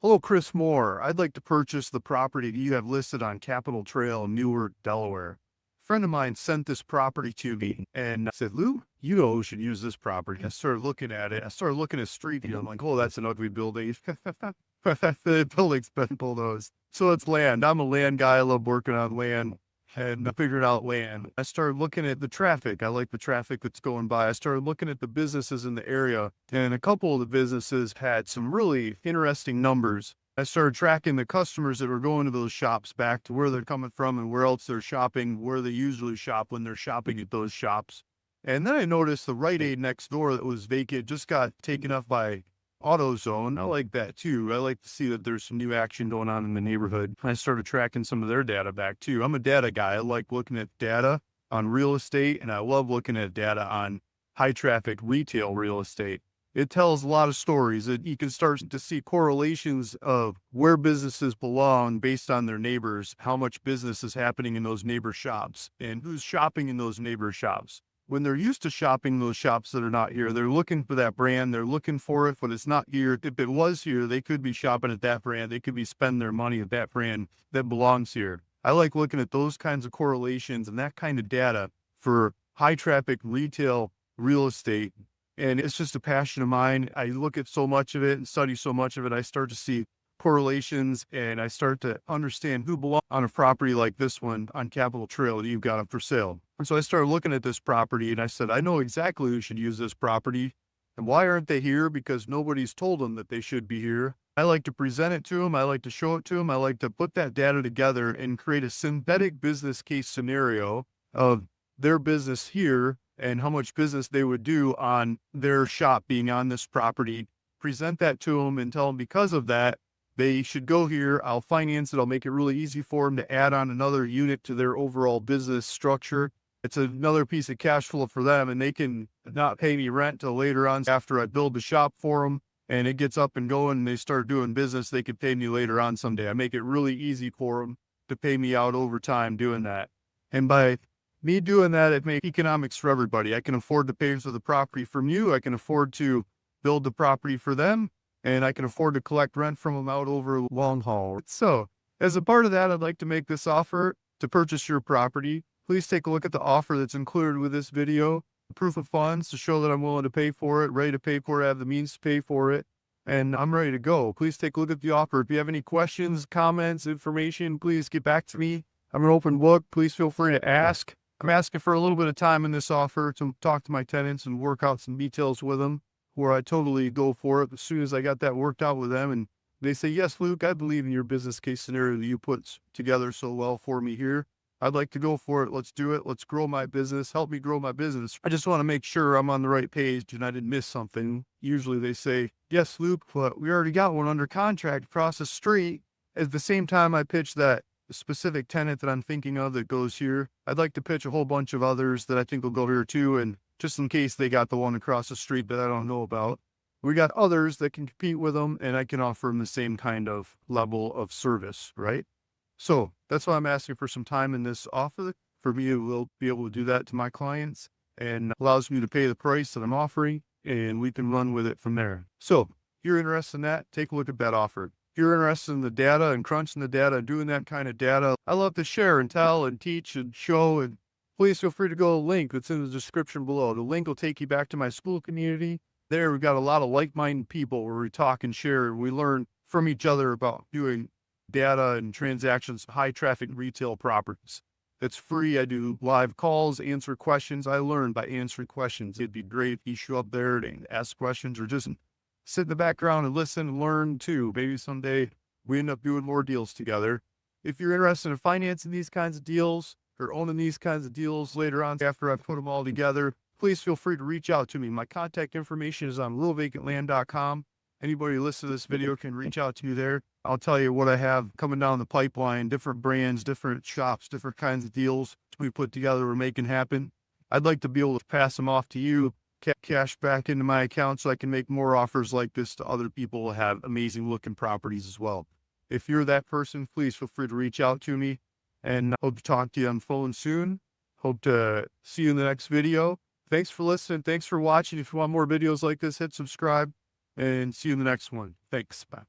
Hello, Chris Moore. I'd like to purchase the property that you have listed on Capitol Trail in Newark, Delaware. A friend of mine sent this property to me and I said, Lou, you know who should use this property. I started looking at it. I started looking at street view. I'm like, oh, that's an ugly building. The building's been bulldozed. So it's land. I'm a land guy. I love working on land. And I figured out land. I started looking at the traffic. I like the traffic that's going by. I started looking at the businesses in the area, and a couple of the businesses had some really interesting numbers. I started tracking the customers that were going to those shops back to where they're coming from and where else they're shopping, where they usually shop when they're shopping at those shops. And then I noticed the Rite Aid next door that was vacant just got taken up by AutoZone. I like that too. I like to see that there's some new action going on in the neighborhood. I started tracking some of their data back too. I'm a data guy. I like looking at data on real estate, and I love looking at data on high traffic retail real estate. It tells a lot of stories that you can start to see correlations of where businesses belong based on their neighbors, how much business is happening in those neighbor shops, and who's shopping in those neighbor shops. When they're used to shopping those shops that are not here, they're looking for that brand. They're looking for it, but it's not here. If it was here, they could be shopping at that brand. They could be spending their money at that brand that belongs here. I like looking at those kinds of correlations and that kind of data for high traffic retail real estate. And it's just a passion of mine. I look at so much of it and study so much of it. I start to see correlations and I start to understand who belongs on a property like this one on Capitol Trail that you've got up for sale. And so I started looking at this property and I said, I know exactly who should use this property. And why aren't they here? Because nobody's told them that they should be here. I like to present it to them. I like to show it to them. I like to put that data together and create a synthetic business case scenario of their business here and how much business they would do on their shop being on this property. Present that to them and tell them because of that, they should go here. I'll finance it. I'll make it really easy for them to add on another unit to their overall business structure. It's another piece of cash flow for them, and they can not pay me rent till later on after I build the shop for them and it gets up and going and they start doing business. They could pay me later on someday. I make it really easy for them to pay me out over time doing that. And by me doing that, it makes economics for everybody. I can afford to pay for the property from you. I can afford to build the property for them, and I can afford to collect rent from them out over a long haul. So as a part of that, I'd like to make this offer to purchase your property. Please take a look at the offer that's included with this video. Proof of funds to show that I'm willing to pay for it, ready to pay for it, have the means to pay for it, and I'm ready to go. Please take a look at the offer. If you have any questions, comments, information, please get back to me. I'm an open book. Please feel free to ask. I'm asking for a little bit of time in this offer to talk to my tenants and work out some details with them, where I totally go for it as soon as I got that worked out with them. And they say, yes, Luke, I believe in your business case scenario that you put together so well for me here. I'd like to go for it. Let's do it. Let's grow my business. Help me grow my business. I just want to make sure I'm on the right page and I didn't miss something. Usually they say, yes, Luke, but we already got one under contract across the street. At the same time, I pitch that specific tenant that I'm thinking of that goes here. I'd like to pitch a whole bunch of others that I think will go here too. And just in case they got the one across the street that I don't know about, we got others that can compete with them and I can offer them the same kind of level of service, right? So that's why I'm asking for some time in this offer. For me, we'll be able to do that to my clients and allows me to pay the price that I'm offering and we can run with it from there. So if you're interested in that, take a look at that offer. If you're interested in the data and crunching the data and doing that kind of data, I love to share and tell and teach and show, and please feel free to go to the link that's in the description below. The link will take you back to my school community. There we've got a lot of like-minded people where we talk and share and we learn from each other about doing data and transactions, high traffic retail properties. It's free. I do live calls, answer questions. I learn by answering questions. It'd be great if you show up there and ask questions or just sit in the background and listen and learn too. Maybe someday we end up doing more deals together. If you're interested in financing these kinds of deals or owning these kinds of deals later on after I put them all together, please feel free to reach out to me. My contact information is on realvacantland.com. Anybody who listens to this video can reach out to me there. I'll tell you what I have coming down the pipeline, different brands, different shops, different kinds of deals we put together or making happen. I'd like to be able to pass them off to you, cash back into my account so I can make more offers like this to other people who have amazing looking properties as well. If you're that person, please feel free to reach out to me and hope to talk to you on the phone soon. Hope to see you in the next video. Thanks for listening. Thanks for watching. If you want more videos like this, hit subscribe and see you in the next one. Thanks. Bye.